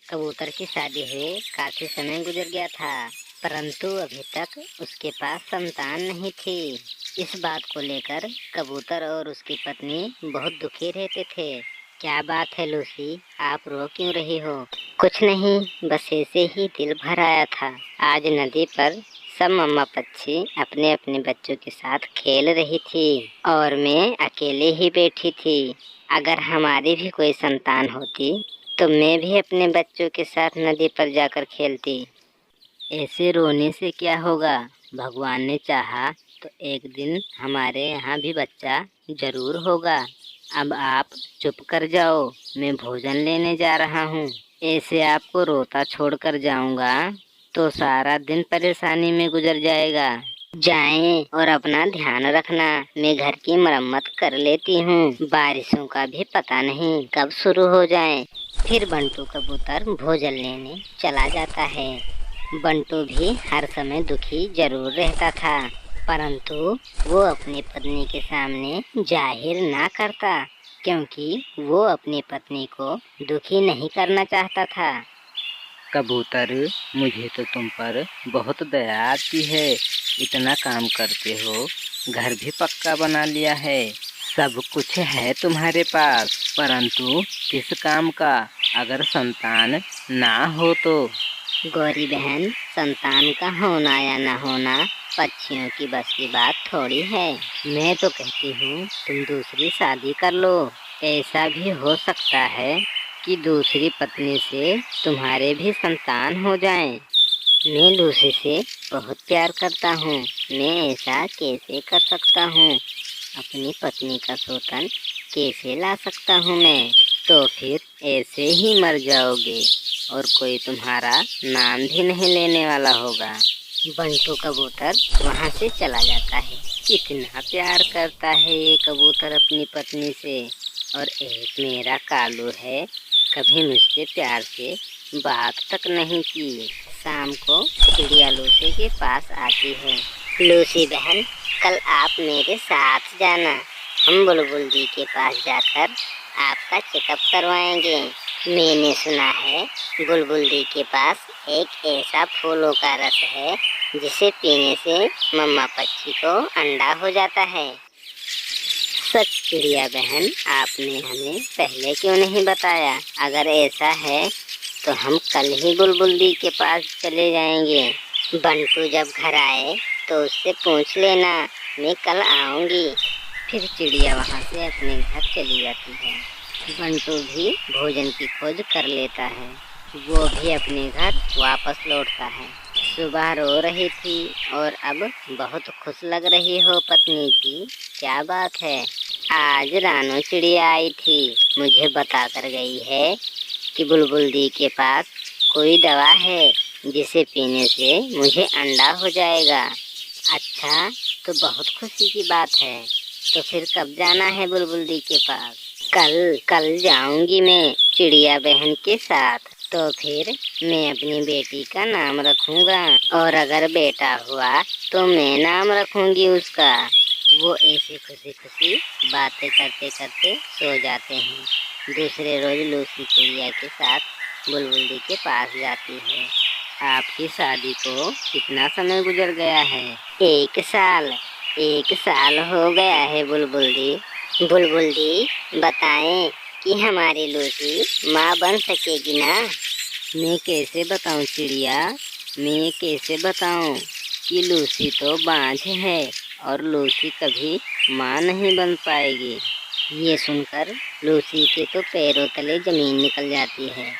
कबूतर की शादी हुए काफी समय गुजर गया था, परंतु अभी तक उसके पास संतान नहीं थी। इस बात को लेकर कबूतर और उसकी पत्नी बहुत दुखी रहते थे। क्या बात है लूसी, आप रो क्यों रही हो? कुछ नहीं, बस ऐसे ही दिल भर आया था। आज नदी पर सब मम्मा पक्षी अपने अपने बच्चों के साथ खेल रही थी और मैं अकेले ही बैठी थी। अगर हमारी भी कोई संतान होती तो मैं भी अपने बच्चों के साथ नदी पर जाकर खेलती। ऐसे रोने से क्या होगा? भगवान ने चाहा तो एक दिन हमारे यहाँ भी बच्चा जरूर होगा। अब आप चुप कर जाओ, मैं भोजन लेने जा रहा हूँ। ऐसे आपको रोता छोड़कर जाऊँगा तो सारा दिन परेशानी में गुजर जाएगा। जाएं और अपना ध्यान रखना, मैं घर की मरम्मत कर लेती हूँ। बारिशों का भी पता नहीं कब शुरू हो जाएं। फिर बंटू कबूतर भोजन लेने चला जाता है। बंटू भी हर समय दुखी जरूर रहता था, परंतु वो अपनी पत्नी के सामने जाहिर ना करता, क्योंकि वो अपनी पत्नी को दुखी नहीं करना चाहता था। कबूतर, मुझे तो तुम पर बहुत दया आती है। इतना काम करते हो, घर भी पक्का बना लिया है, सब कुछ है तुम्हारे पास, परंतु किस काम का? अगर संतान ना हो तो? गौरी बहन, संतान का होना या न होना पक्षियों की बस की बात थोड़ी है। मैं तो कहती हूँ तुम दूसरी शादी कर लो। ऐसा भी हो सकता है कि दूसरी पत्नी से तुम्हारे भी संतान हो जाएं। मैं लूसी से बहुत प्यार करता हूँ, मैं ऐसा कैसे कर सकता हूँ? अपनी पत्नी का सोतन कैसे ला सकता हूँ मैं? तो फिर ऐसे ही मर जाओगे और कोई तुम्हारा नाम भी नहीं लेने वाला होगा। बंटू कबूतर वहाँ से चला जाता है। कितना प्यार करता है ये कबूतर अपनी पत्नी से। और एक मेरा कालू है, कभी मुझसे प्यार से बात तक नहीं की। शाम को चिड़िया लूसी के पास आती है। लूसी बहन, कल आप मेरे साथ जाना, हम बुलबुल दी के पास जाकर आपका चेकअप करवाएंगे। मैंने सुना है बुलबुल दी के पास एक ऐसा फूलों का रस है जिसे पीने से मम्मा पक्षी को अंडा हो जाता है। सच चिड़िया बहन, आपने हमें पहले क्यों नहीं बताया? अगर ऐसा है तो हम कल ही बुलबुल दी के पास चले जाएंगे। बंटू जब घर आए तो उससे पूछ लेना, मैं कल आऊंगी। फिर चिड़िया वहाँ से अपने घर चली जाती है। बंटू भी भोजन की खोज कर लेता है, वो भी अपने घर वापस लौटता है। सुबह रो रही थी और अब बहुत खुश लग रही हो पत्नी जी, क्या बात है? आज रानू चिड़िया आई थी, मुझे बता कर गई है कि बुलबुल दी के पास कोई दवा है जिसे पीने से मुझे अंडा हो जाएगा। अच्छा, तो बहुत खुशी की बात है। तो फिर कब जाना है बुलबुल दी के पास? कल जाऊंगी मैं चिड़िया बहन के साथ। तो फिर मैं अपनी बेटी का नाम रखूंगा और अगर बेटा हुआ तो मैं नाम रखूंगी उसका। वो ऐसे खुशी खुशी बातें करते करते सो जाते हैं। दूसरे रोज लूसी चिड़िया के साथ बुलबुल दी के पास जाती है। आपकी शादी को कितना समय गुजर गया है? 1 साल। 1 साल हो गया है बुलबुल दी। बुलबुल दी, बताएं कि हमारी लूसी माँ बन सकेगी ना? मैं कैसे बताऊं चिड़िया, मैं कैसे बताऊं कि लूसी तो बांझ है और लूसी कभी माँ नहीं बन पाएगी। ये सुनकर लूसी के तो पैरों तले जमीन निकल जाती है।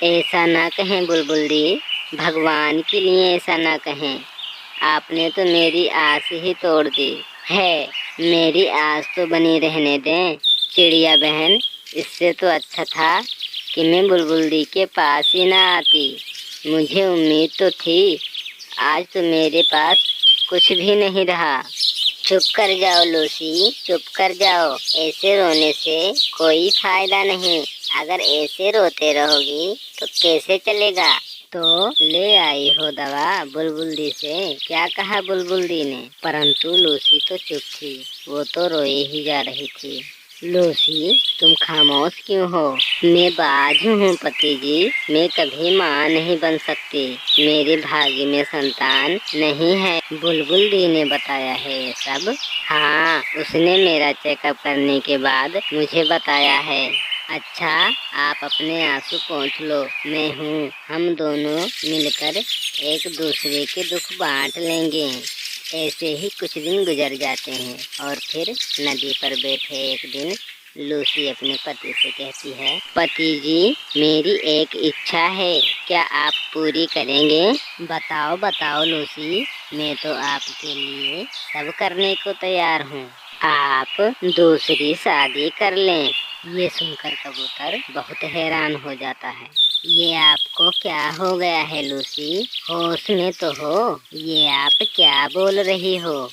ऐसा ना कहें बुलबुल दी, भगवान के लिए ऐसा ना कहें। आपने तो मेरी आस ही तोड़ दी है। मेरी आस तो बनी रहने दें चिड़िया बहन। इससे तो अच्छा था कि मैं बुलबुल दी के पास ही ना आती। मुझे उम्मीद तो थी, आज तो मेरे पास कुछ भी नहीं रहा। चुप कर जाओ लूसी, चुप कर जाओ। ऐसे रोने से कोई फायदा नहीं। अगर ऐसे रोते रहोगी तो कैसे चलेगा? तो ले आई हो दवा बुलबुल दी से, क्या कहा बुलबुल दी ने? परंतु लूसी तो चुप थी, वो तो रोए ही जा रही थी। लूसी, तुम खामोश क्यों हो? मैं बाज हूँ पति जी, मैं कभी माँ नहीं बन सकती। मेरे भाग्य में संतान नहीं है। बुलबुल दी ने बताया है ये सब। हाँ, उसने मेरा चेकअप करने के बाद मुझे बताया है। अच्छा, आप अपने आंसू पोंछ लो, मैं हूँ। हम दोनों मिलकर एक दूसरे के दुख बांट लेंगे। ऐसे ही कुछ दिन गुजर जाते हैं और फिर नदी पर बैठे एक दिन लूसी अपने पति से कहती है, पति जी, मेरी एक इच्छा है, क्या आप पूरी करेंगे? बताओ बताओ लूसी, मैं तो आपके लिए सब करने को तैयार हूँ। आप दूसरी शादी कर लें। ये सुनकर कबूतर बहुत हैरान हो जाता है। ये आपको क्या हो गया है लूसी? होश में तो हो। ये आप क्या बोल रही हो?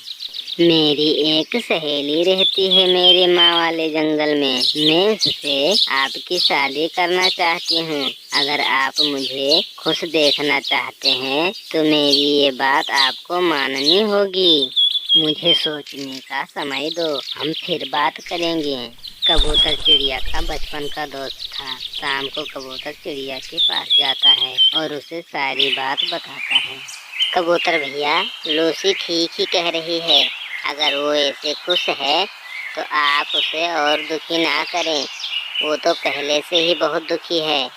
मेरी एक सहेली रहती है मेरे माँ वाले जंगल में। मैं उससे आपकी शादी करना चाहती हूँ। अगर आप मुझे खुश देखना चाहते हैं तो मेरी ये बात आपको माननी होगी। मुझे सोचने का समय दो, हम फिर बात करेंगे। कबूतर चिड़िया का बचपन का दोस्त था। शाम को कबूतर चिड़िया के पास जाता है और उसे सारी बात बताता है। कबूतर भैया, लूसी ठीक ही कह रही है। अगर वो ऐसे खुश है तो आप उसे और दुखी ना करें। वो तो पहले से ही बहुत दुखी है।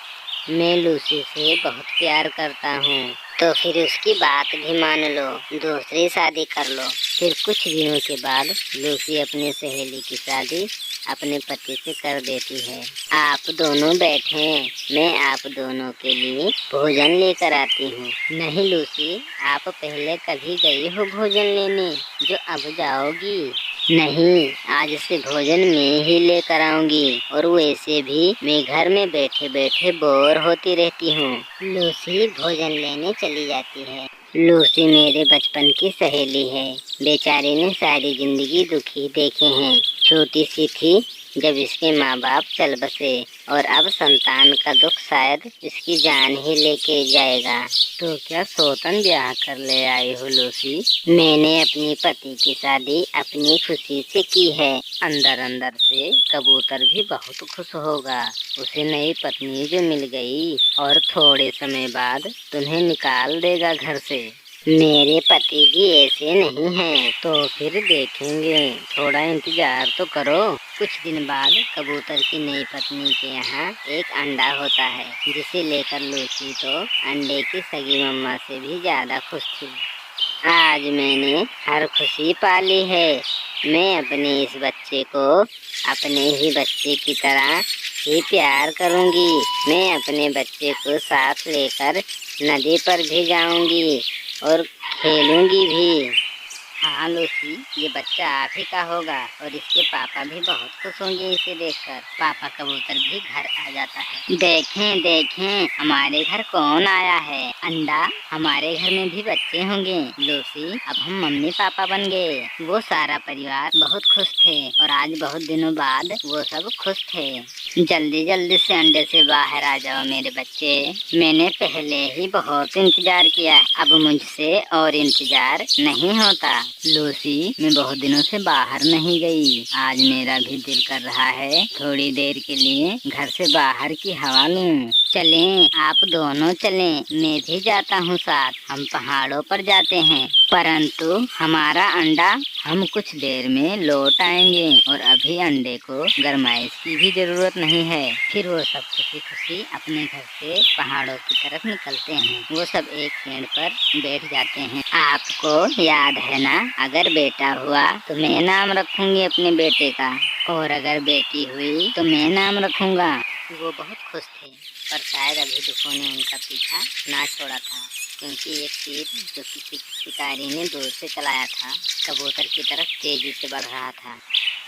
मैं लूसी से बहुत प्यार करता हूँ। तो फिर उसकी बात भी मान लो, दूसरी शादी कर लो। फिर कुछ दिनों के बाद लूसी अपनी सहेली की शादी अपने पति से कर देती है। आप दोनों बैठें, मैं आप दोनों के लिए भोजन लेकर आती हूँ। नहीं लूसी, आप पहले कभी गई हो भोजन लेने जो अब जाओगी? नहीं, आज से भोजन मैं ही लेकर आऊंगी। और वैसे भी मैं घर में बैठे बैठे बोर होती रहती हूँ। लूसी भोजन लेने चली जाती है। लूसी मेरे बचपन की सहेली है। बेचारी ने सारी जिंदगी दुखी देखे हैं। छोटी सी थी जब इसके माँ बाप चल बसे और अब संतान का दुख शायद इसकी जान ही लेके जाएगा। तो क्या सौतन ब्याह कर ले आई हो लूसी? मैंने अपनी पति की शादी अपनी खुशी से की है। अंदर अंदर से कबूतर भी बहुत खुश होगा। उसे नई पत्नी जो मिल गई और थोड़े समय बाद तुम्हें निकाल देगा घर से। मेरे पति जी ऐसे नहीं हैं। तो फिर देखेंगे, थोड़ा इंतजार तो करो। कुछ दिन बाद कबूतर की नई पत्नी के यहाँ एक अंडा होता है, जिसे लेकर लूसी तो अंडे की सगी मम्मा से भी ज्यादा खुश थी। आज मैंने हर खुशी पाली है। मैं अपने इस बच्चे को अपने ही बच्चे की तरह ही प्यार करूंगी। मैं अपने बच्चे को साथ लेकर नदी पर भी जाऊंगी और खेलूंगी भी। हाँ लूसी, ये बच्चा आप ही का होगा और इसके पापा भी बहुत खुश होंगे इसे देखकर। पापा कबूतर भी घर आ जाता है। देखें देखें, हमारे घर कौन आया है। अंडा, हमारे घर में भी बच्चे होंगे। लूसी, अब हम मम्मी पापा बन गए। वो सारा परिवार बहुत खुश थे और आज बहुत दिनों बाद वो सब खुश थे। जल्दी जल्दी से अंडे से बाहर आ जाओ मेरे बच्चे। मैंने पहले ही बहुत इंतजार किया, अब मुझसे और इंतजार नहीं होता। लूसी, मैं बहुत दिनों से बाहर नहीं गई। आज मेरा भी दिल कर रहा है थोड़ी देर के लिए घर से बाहर की हवा लूं। चलें, आप दोनों चलें, मैं भी जाता हूँ साथ। हम पहाड़ों पर जाते हैं, परंतु हमारा अंडा हम कुछ देर में लौट आएंगे और अभी अंडे को गरमाइश की भी जरूरत नहीं है। फिर वो सब खुशी खुशी अपने घर से पहाड़ों की तरफ निकलते हैं। वो सब एक पेड़ पर बैठ जाते हैं। आपको याद है ना, अगर बेटा हुआ तो मैं नाम रखूंगी अपने बेटे का, और अगर बेटी हुई तो मैं नाम रखूंगा। वो बहुत खुश थे, पर शायद अभी दुखों ने उनका पीछा ना छोड़ा था, क्योंकि एक तीर जो किसी शिकारी ने दूर से चलाया था कबूतर की तरफ तेजी से बढ़ रहा था,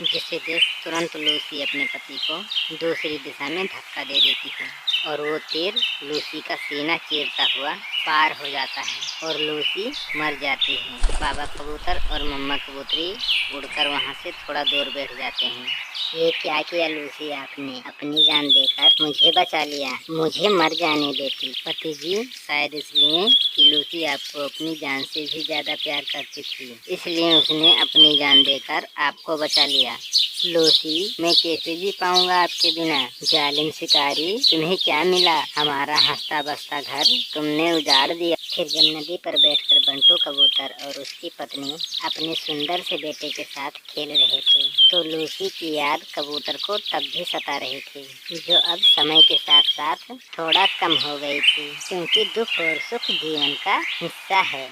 जिसे देख तुरंत लूसी अपने पति को दूसरी दिशा में धक्का दे देती है और वो तीर लूसी का सीना चीरता हुआ पार हो जाता है और लूसी मर जाती है। बाबा कबूतर और मम्मा कबूतरी उड़कर वहाँ से थोड़ा दूर बैठ जाते हैं। ये क्या किया लूसी, आपने अपनी जान देकर मुझे बचा लिया। मुझे मर जाने देती। पति जी, शायद इसलिए कि लूसी आपको अपनी जान से भी ज्यादा प्यार करती थी, इसलिए उसने अपनी जान देकर आपको बचा लिया। लूसी, मैं कैसे जी पाऊंगा आपके बिना। जालिम शिकारी, तुम्हें क्या मिला? हमारा हंसता बसता घर तुमने उजाड़ दिया। फिर जब नदी पर बैठकर बंटू कबूतर और उसकी पत्नी अपने सुंदर से बेटे के साथ खेल रहे थे, तो लूसी की याद कबूतर को तब भी सता रही थी, जो अब समय के साथ साथ थोड़ा कम हो गई थी, क्योंकि दुख और सुख जीवन का हिस्सा है।